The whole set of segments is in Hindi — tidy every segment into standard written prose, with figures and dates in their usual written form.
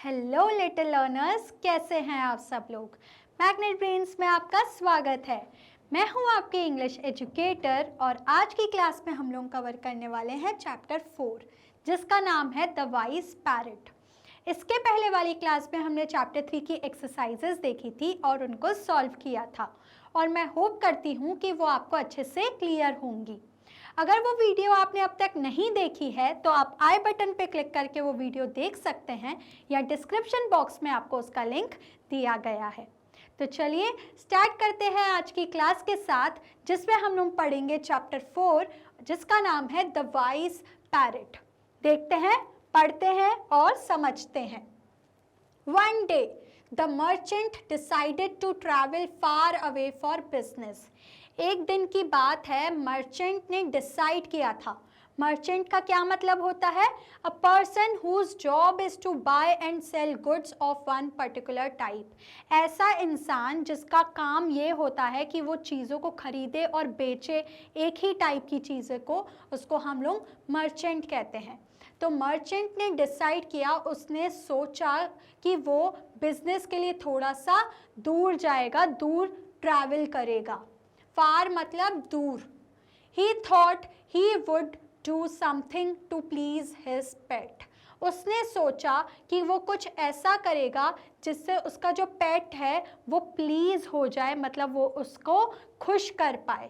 हेलो लिटिल लर्नर्स, कैसे हैं आप सब लोग। मैग्नेट ब्रेन्स में आपका स्वागत है। मैं हूं आपके इंग्लिश एजुकेटर और आज की क्लास में हम लोग कवर करने वाले हैं चैप्टर 4 जिसका नाम है द वाइज पैरट। इसके पहले वाली क्लास में हमने चैप्टर 3 की एक्सरसाइजेस देखी थी और उनको सॉल्व किया था और मैं होप करती हूँ कि वो आपको अच्छे से क्लियर होंगी। अगर वो वीडियो आपने अब तक नहीं देखी है तो आप आई बटन पे क्लिक करके वो वीडियो देख सकते हैं या डिस्क्रिप्शन बॉक्स में आपको उसका लिंक दिया गया है। तो चलिए स्टार्ट करते हैं आज की क्लास के साथ, जिसमें हम लोग पढ़ेंगे चैप्टर 4 जिसका नाम है द वाइज पैरट। देखते हैं, पढ़ते हैं और समझते हैं। One day, the merchant decided to travel far away for business. एक दिन की बात है, मर्चेंट ने डिसाइड किया था। मर्चेंट का क्या मतलब होता है? A person whose job is to buy and sell goods of one particular type. ऐसा इंसान जिसका काम ये होता है कि वो चीज़ों को खरीदे और बेचे, एक ही टाइप की चीज़ें को, उसको हम लोग मर्चेंट कहते हैं। तो मर्चेंट ने डिसाइड किया, उसने सोचा कि वो बिजनेस के लिए थोड़ा सा दूर जाएगा, दूर ट्रैवल करेगा। फार मतलब दूर। He thought he would do something to please his pet. उसने सोचा कि वो कुछ ऐसा करेगा जिससे उसका जो पेट है वो प्लीज हो जाए, मतलब वो उसको खुश कर पाए।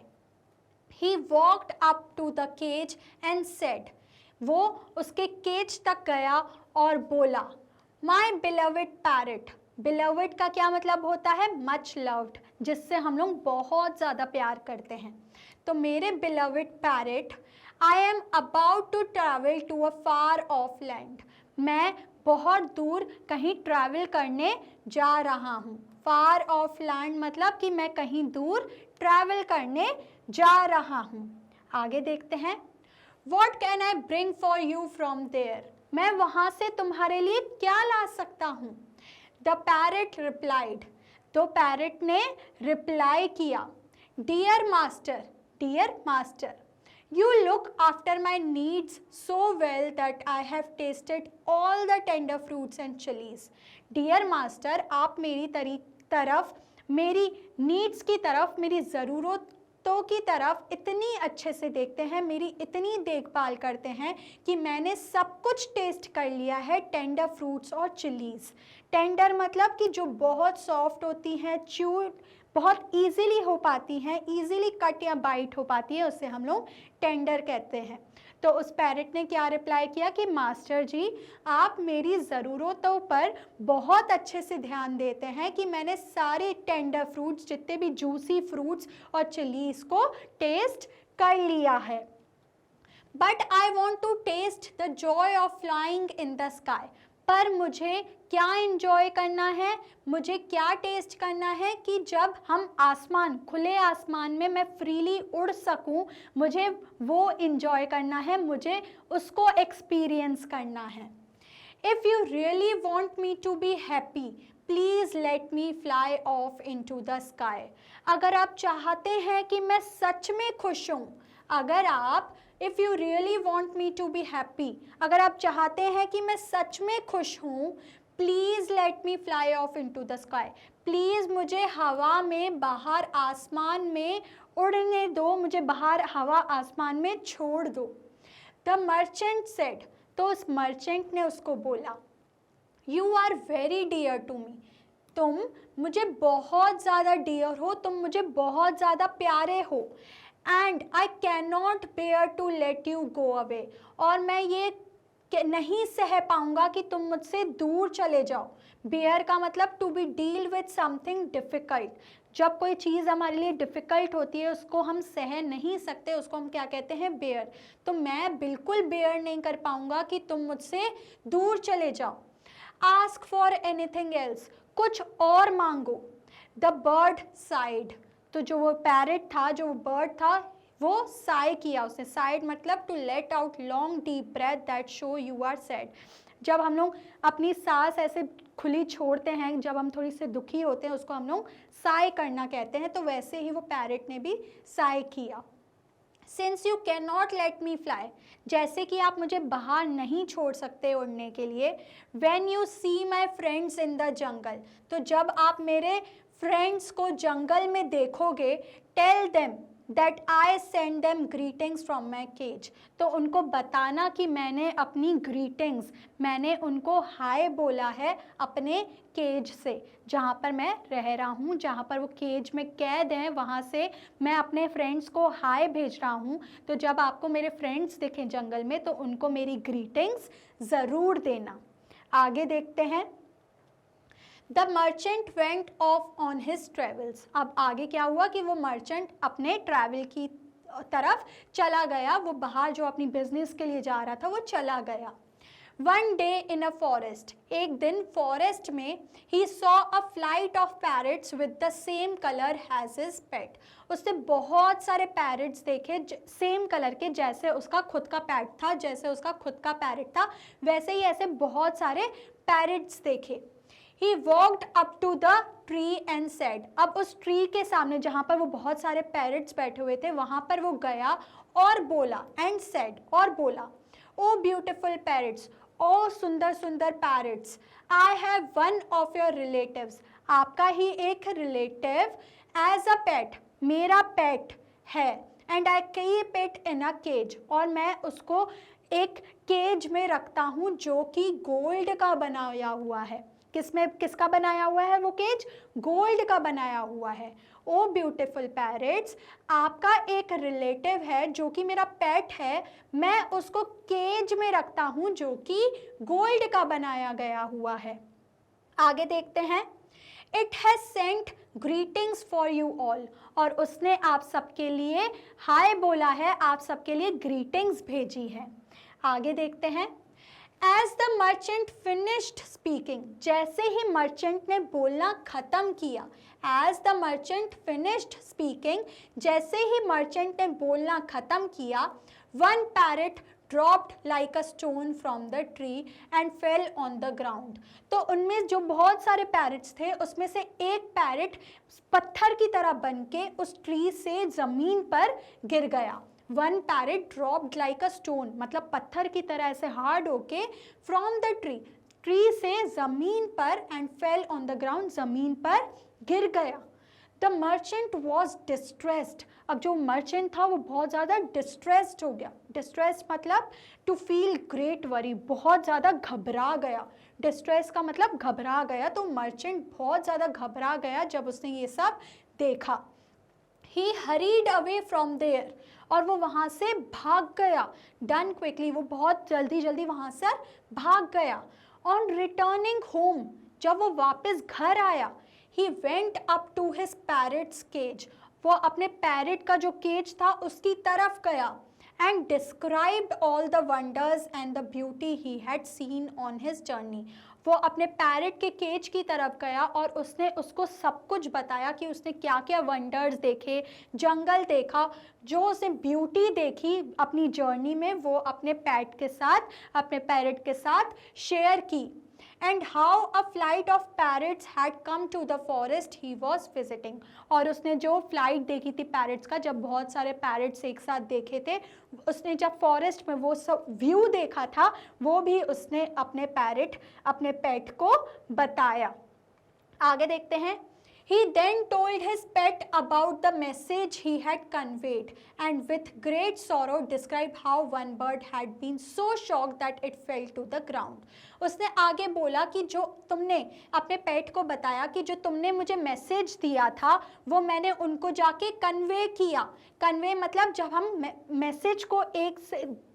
He walked up to the cage and said, वो उसके केज तक गया और बोला, माई बिलवड पैरट। बिलवड का क्या मतलब होता है? मच लव्ड, जिससे हम लोग बहुत ज़्यादा प्यार करते हैं। तो मेरे beloved parrot, I am about to travel to a far off land. मैं बहुत दूर कहीं ट्रैवल करने जा रहा हूँ। फार ऑफ लैंड मतलब कि मैं कहीं दूर ट्रैवल करने जा रहा हूँ। आगे देखते हैं। What can I bring for you from there? मैं वहाँ से तुम्हारे लिए क्या ला सकता हूँ? The parrot replied. तो पैरट ने रिप्लाई किया, Dear master, dear master, you look after my needs so well that I have tasted all the tender fruits and chilies. Dear master, आप मेरी तरफ, मेरी नीड्स की तरफ, मेरी ज़रूरतों की तरफ इतनी अच्छे से देखते हैं, मेरी इतनी देखभाल करते हैं कि मैंने सब कुछ टेस्ट कर लिया है, टेंडर फ्रूट्स और चिलीज़। टेंडर मतलब कि जो बहुत सॉफ्ट होती हैं, च्यू बहुत इजीली हो पाती हैं, इजीली कट या बाइट हो पाती है, उससे हम लोग टेंडर कहते हैं। तो उस पैरट ने क्या रिप्लाई किया कि मास्टर जी, आप मेरी ज़रूरतों पर बहुत अच्छे से ध्यान देते हैं कि मैंने सारे टेंडर फ्रूट्स, जितने भी जूसी फ्रूट्स और चिलीज़ को टेस्ट कर लिया है। But I want to taste the joy of flying in the sky. पर मुझे क्या इंजॉय करना है, मुझे क्या टेस्ट करना है कि जब हम आसमान, खुले आसमान में मैं फ्रीली उड़ सकूं, मुझे वो इंजॉय करना है, मुझे उसको एक्सपीरियंस करना है। If you really want me to be happy, please let me fly off into the sky. अगर आप चाहते हैं कि मैं सच में खुश हूँ, अगर आप if you really want me to be happy, अगर आप चाहते हैं कि मैं सच में खुश हूँ, please let me fly off into the sky. Please मुझे हवा में, बाहर आसमान में उड़ने दो, मुझे बाहर हवा आसमान में छोड़ दो। द मर्चेंट सेड, तो उस मर्चेंट ने उसको बोला, you are very dear to me. तुम मुझे बहुत ज़्यादा डियर हो, तुम मुझे बहुत ज़्यादा प्यारे हो। And I can not bear to let you go away, और मैं ये नहीं सह पाऊंगा कि तुम मुझसे दूर चले जाओ। बेयर का मतलब to be deal with something difficult. जब कोई चीज़ हमारे लिए डिफ़िकल्ट होती है, उसको हम सह नहीं सकते, उसको हम क्या कहते हैं? बेयर। तो मैं बिल्कुल बेयर नहीं कर पाऊंगा कि तुम मुझसे दूर चले जाओ। आस्क फॉर एनीथिंग एल्स, कुछ और मांगो। द बर्ड साइड, तो जो वो पैरट था, जो वो बर्ड था, वो साय किया, उसने साइड मतलब to let out long deep breath that show you are sad. जब हम लोग अपनी सांस ऐसे खुली छोड़ते हैं, जब हम थोड़ी से दुखी होते हैं, उसको हम लोग साय करना कहते हैं। तो वैसे ही वो पैरट ने भी साय किया। Since you can not let me fly, जैसे कि आप मुझे बाहर नहीं छोड़ सकते उड़ने के लिए, when you see my friends in the jungle, तो जब आप मेरे फ्रेंड्स को जंगल में देखोगे, tell them that I send them greetings from my cage, तो उनको बताना कि मैंने अपनी ग्रीटिंग्स, मैंने उनको हाय बोला है अपने केज से, जहाँ पर मैं रह रहा हूँ, जहाँ पर वो केज में कैद हैं, वहाँ से मैं अपने फ्रेंड्स को हाय भेज रहा हूँ। तो जब आपको मेरे फ्रेंड्स दिखें जंगल में तो उनको मेरी ग्रीटिंग्स ज़रूर देना। आगे देखते हैं। The merchant went of on his travels, अब आगे क्या हुआ कि वो मर्चेंट अपने ट्रैवल की तरफ चला गया, वो बाहर जो अपनी बिजनेस के लिए जा रहा था वो चला गया। One day in a forest, एक दिन फॉरेस्ट में, he saw a flight of parrots with the same colour has his pet, उसने बहुत सारे पैरट्स देखे सेम कलर के, जैसे उसका खुद का पैट था, जैसे उसका खुद का पैरट था, वैसे ही ऐसे बहुत सारे पैरट्स देखे। He walked up to the tree and said, अब उस ट्री के सामने जहाँ पर वो बहुत सारे पैरट्स बैठे हुए थे वहाँ पर वो गया और बोला, and said, और बोला, ओ ब्यूटिफुल पैरट्स, ओ सुंदर सुंदर parrots, I have one of your relatives, आपका ही एक रिलेटिव एज अ पेट, मेरा पेट है, and I keep it in a cage, और मैं उसको एक केज में रखता हूँ जो कि गोल्ड का बनाया हुआ है। किसका बनाया हुआ है वो केज? गोल्ड का बनाया हुआ है। ओ ब्यूटिफुल पैरट्स, आपका एक रिलेटिव है जो कि मेरा पेट है, मैं उसको केज में रखता हूँ जो कि गोल्ड का बनाया गया हुआ है। आगे देखते हैं। It has sent greetings for you all, और उसने आप सबके लिए हाय बोला है, आप सबके लिए ग्रीटिंग्स भेजी है। आगे देखते हैं। As the merchant finished speaking, जैसे ही मर्चेंट ने बोलना ख़त्म किया, as the merchant finished speaking, जैसे ही मर्चेंट ने बोलना ख़त्म किया, one parrot dropped like a stone from the tree and fell on the ground, तो उनमें जो बहुत सारे पैरट्स थे उसमें से एक पैरट पत्थर की तरह बनके उस ट्री से ज़मीन पर गिर गया। One parrot dropped like a stone, मतलब पत्थर की तरह ऐसे हार्ड होके फ्रॉम द ट्री से ज़मीन पर, and fell on the ground, ज़मीन पर गिर गया। द मर्चेंट वॉज डिस्ट्रेस्ड, अब जो मर्चेंट था वो बहुत ज़्यादा डिस्ट्रेस्ड हो गया। डिस्ट्रेस्ड मतलब टू फील ग्रेट वरी, बहुत ज़्यादा घबरा गया। डिस्ट्रेस का मतलब घबरा गया, तो मर्चेंट बहुत ज़्यादा घबरा गया जब उसने ये सब देखा। He hurried away from there, और वो वहाँ से भाग गया। Done quickly, वो बहुत जल्दी जल्दी वहाँ से भाग गया। On returning home, जब वो वापस घर आया, he went up to his parrot's cage, वो अपने पैरट का जो केज था उसकी तरफ गया, and described all the wonders and the beauty he had seen on his journey, वो अपने पैरट के केज की तरफ गया और उसने उसको सब कुछ बताया कि उसने क्या क्या वंडर्स देखे, जंगल देखा, जो उसने ब्यूटी देखी अपनी जर्नी में वो अपने पैट के साथ, अपने पैरट के साथ शेयर की। And how a flight of parrots had come to the forest he was visiting, और उसने जो फ्लाइट देखी थी पैरट्स का, जब बहुत सारे पैरट्स एक साथ देखे थे, उसने जब फॉरेस्ट में वो सब व्यू देखा था वो भी उसने अपने पेट को बताया। आगे देखते हैं। He then told his pet about the message he had conveyed, and with great sorrow described how one bird had been so shocked that it fell to the ground. उसने आगे बोला कि जो तुमने अपने पेट को बताया कि जो तुमने मुझे मैसेज दिया था वो मैंने उनको जाके कन्वे किया। कन्वे मतलब जब हम मैसेज को एक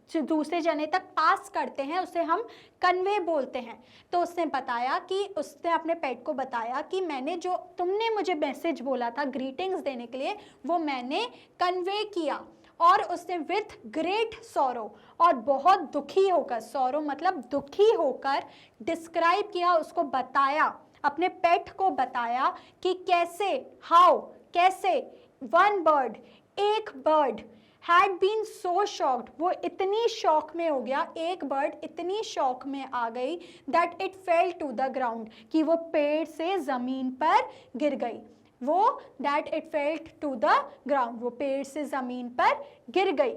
से दूसरे जने तक पास करते हैं उसे हम कन्वे बोलते हैं। तो उसने बताया कि उसने अपने पेट को बताया कि मैंने जो तुमने मुझे मैसेज बोला था ग्रीटिंग्स देने के लिए वो मैंने कन्वे किया। और उसने विथ ग्रेट सॉरो, और बहुत दुखी होकर, सॉरो मतलब दुखी होकर, डिस्क्राइब किया, उसको बताया, अपने पेट को बताया कि कैसे, हाउ, कैसे, वन बर्ड, एक bird, had been so shocked, वो इतनी शॉक में हो गया, एक बर्ड इतनी शॉक में आ गई, that it fell to the ground, कि वो पेड़ से ज़मीन पर गिर गई। वो that it felt to the ground, वो पेड़ से ज़मीन पर गिर गई।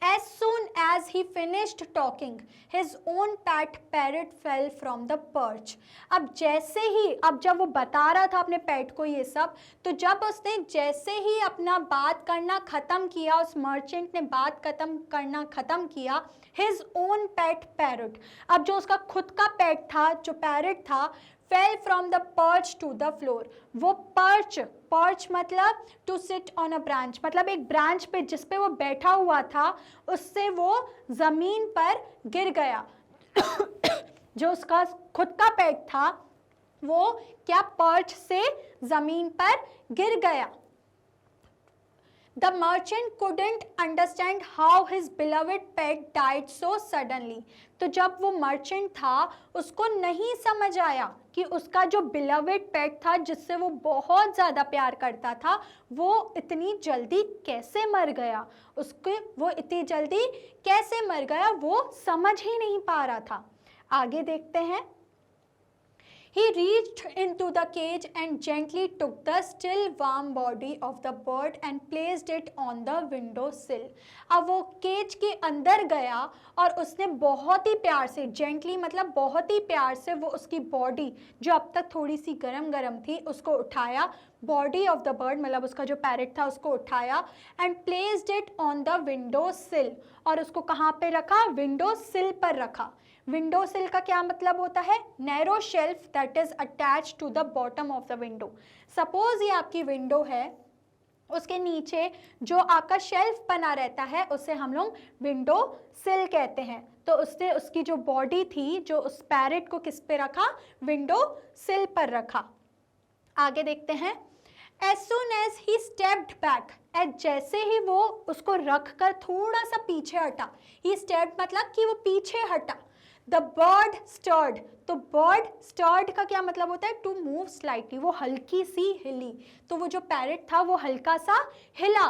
As soon as he finished talking, his own pet parrot fell from the perch. अब जैसे ही, अब जब वो बता रहा था अपने पेट को ये सब, तो जब उसने जैसे ही अपना बात करना ख़त्म किया, उस मर्चेंट ने बात करना ख़त्म किया, his own pet parrot, अब जो उसका खुद का पेट था, जो पैरट था, fell from the perch to the floor. वो पर्च मतलब to sit on a branch, मतलब एक ब्रांच पे जिस पे वो बैठा हुआ था उससे वो ज़मीन पर गिर गया। जो उसका खुद का पेट था वो क्या पर्च से ज़मीन पर गिर गया। The merchant couldn't understand how his beloved pet died so suddenly. तो जब वो मर्चेंट था उसको नहीं समझ आया कि उसका जो beloved pet था, जिससे वो बहुत ज़्यादा प्यार करता था, वो इतनी जल्दी कैसे मर गया, उसके वो इतनी जल्दी कैसे मर गया, वो समझ ही नहीं पा रहा था। आगे देखते हैं। He reached into the cage and gently took the still warm body of the bird and placed it on the window sill. अब वो केज के अंदर गया और उसने बहुत ही प्यार से, जेंटली मतलब बहुत ही प्यार से, वो उसकी बॉडी जो अब तक थोड़ी सी गरम थी उसको उठाया, बॉडी ऑफ द बर्ड मतलब उसका जो पैरट था उसको उठाया, and placed it on the window सिल, और उसको कहाँ पे रखा, विंडो सिल पर रखा। विंडो सिल का क्या मतलब होता है, narrow shelf that is attach to the bottom of the window. Suppose ये आपकी विंडो है, उसके नीचे जो आपका शेल्फ बना रहता है उसे हम लोग विंडो सिल कहते हैं। तो उसने उसकी जो बॉडी थी, जो उस पैरट को किस पे रखा, विंडो सिल पर रखा। आगे देखते हैं। As soon as he stepped back, जैसे ही वो उसको रख कर थोड़ा सा पीछे हटा, he stepped मतलब कि वो पीछे हटा, The bird stirred, तो bird stirred का क्या मतलब होता है, to move slightly, वो हल्की सी हिली, तो वो जो पैरट था वो हल्का सा हिला।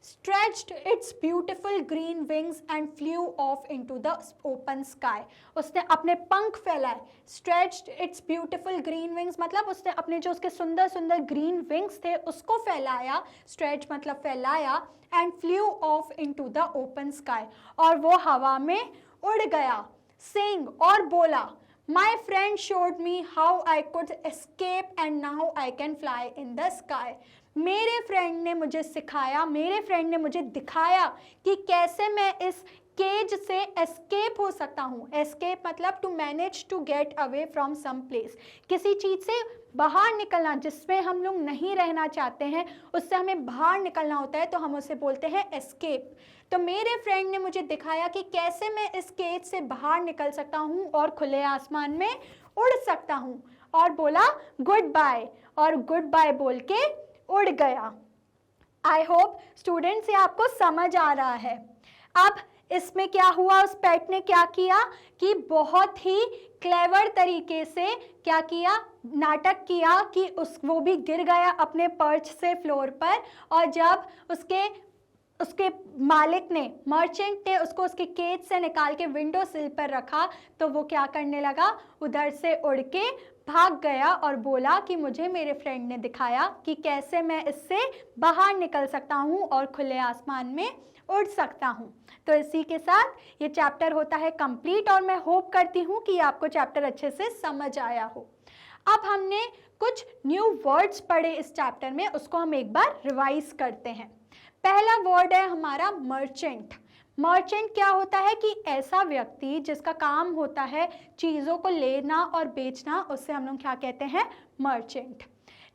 Stretched its beautiful green wings and flew off into the open sky, उसने अपने पंख फैलाए। Stretched its beautiful green wings मतलब उसने अपने जो उसके सुंदर सुंदर green wings थे उसको फैलाया, stretch मतलब फैलाया, and flew off into the open sky, और वो हवा में उड़ गया। Saying और बोला, My friend showed me how I could escape and now I can fly in the sky. मेरे फ्रेंड ने मुझे सिखाया, मेरे फ्रेंड ने मुझे दिखाया कि कैसे मैं इस केज से एस्केप हो सकता हूँ। एस्केप मतलब to manage to get away from some place, किसी चीज़ से बाहर निकलना, जिसमें हम लोग नहीं रहना चाहते हैं उससे हमें बाहर निकलना होता है, तो हम उसे बोलते हैं एस्केप। तो मेरे फ्रेंड ने मुझे दिखाया कि कैसे मैं इस केज से बाहर निकल सकता हूँ और खुले आसमान में उड़ सकता हूँ, और बोला गुड बाय, और गुड बाय बोल के उड़ गया। आई होप स्टूडेंट्स ये आपको समझ आ रहा है। अब इसमें क्या हुआ, उस पेट ने क्या किया कि बहुत ही क्लेवर तरीके से क्या किया, नाटक किया कि वो भी गिर गया अपने पर्च से फ्लोर पर, और जब उसके मालिक ने, मर्चेंट ने उसको उसके केज से निकाल के विंडो सिल पर रखा, तो वो क्या करने लगा, उधर से उड़ के भाग गया और बोला कि मुझे मेरे फ्रेंड ने दिखाया कि कैसे मैं इससे बाहर निकल सकता हूँ और खुले आसमान में उड़ सकता हूँ। तो इसी के साथ ये चैप्टर होता है कंप्लीट, और मैं होप करती हूँ कि आपको चैप्टर अच्छे से समझ आया हो। अब हमने कुछ न्यू वर्ड्स पढ़े इस चैप्टर में, उसको हम एक बार रिवाइज करते हैं। पहला वर्ड है हमारा मर्चेंट। मर्चेंट क्या होता है कि ऐसा व्यक्ति जिसका काम होता है चीज़ों को लेना और बेचना, उससे हम लोग क्या कहते हैं, मर्चेंट।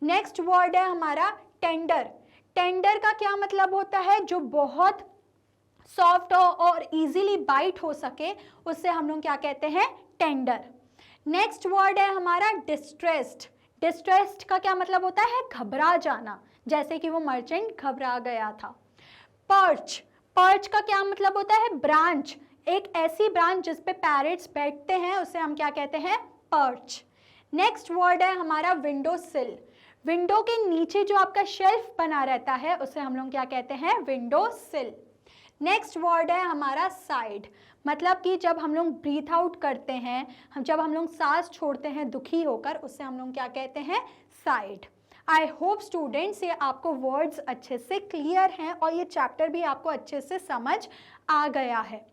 नेक्स्ट वर्ड है हमारा टेंडर। टेंडर का क्या मतलब होता है, जो बहुत सॉफ्ट हो और इजीली बाइट हो सके, उससे हम लोग क्या कहते हैं, टेंडर। नेक्स्ट वर्ड है हमारा डिस्ट्रेस्ड। डिस्ट्रेस्ड का क्या मतलब होता है, घबरा जाना, जैसे कि वो मर्चेंट घबरा गया था। पर्च, पर्च का क्या मतलब होता है, ब्रांच, एक ऐसी ब्रांच जिस पे पैरट्स बैठते हैं उसे हम क्या कहते हैं, पर्च। नेक्स्ट वर्ड है हमारा विंडो सिल। विंडो के नीचे जो आपका शेल्फ बना रहता है उसे हम लोग क्या कहते हैं, विंडो सिल। नेक्स्ट वर्ड है हमारा साइड, मतलब कि जब हम लोग ब्रीथ आउट करते हैं, जब हम लोग सांस छोड़ते हैं दुखी होकर, उससे हम लोग क्या कहते हैं, साइड। आई होप स्टूडेंट्स ये आपको वर्ड्स अच्छे से क्लियर हैं और ये चैप्टर भी आपको अच्छे से समझ आ गया है।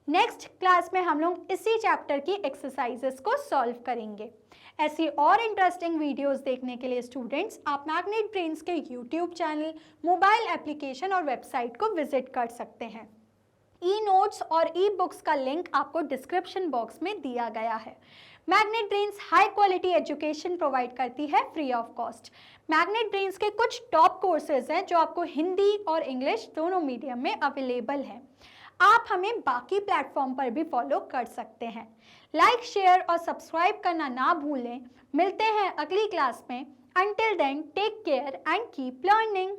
नेक्स्ट क्लास में हम लोग इसी चैप्टर की एक्सरसाइजेस को सॉल्व करेंगे। ऐसी और इंटरेस्टिंग वीडियोस देखने के लिए स्टूडेंट्स आप मैग्नेट ब्रेन्स के यूट्यूब चैनल, मोबाइल एप्लीकेशन और वेबसाइट को विजिट कर सकते हैं। ई नोट्स और ई बुक्स का लिंक आपको डिस्क्रिप्शन बॉक्स में दिया गया है। Magnet brains high quality education provide करती है free of cost. Magnet brains के कुछ टॉप कोर्सेज हैं जो आपको हिंदी और इंग्लिश दोनों मीडियम में अवेलेबल हैं। आप हमें बाकी प्लेटफॉर्म पर भी फॉलो कर सकते हैं। लाइक, शेयर और सब्सक्राइब करना ना भूलें। मिलते हैं अगली क्लास में। Until then take care and keep learning.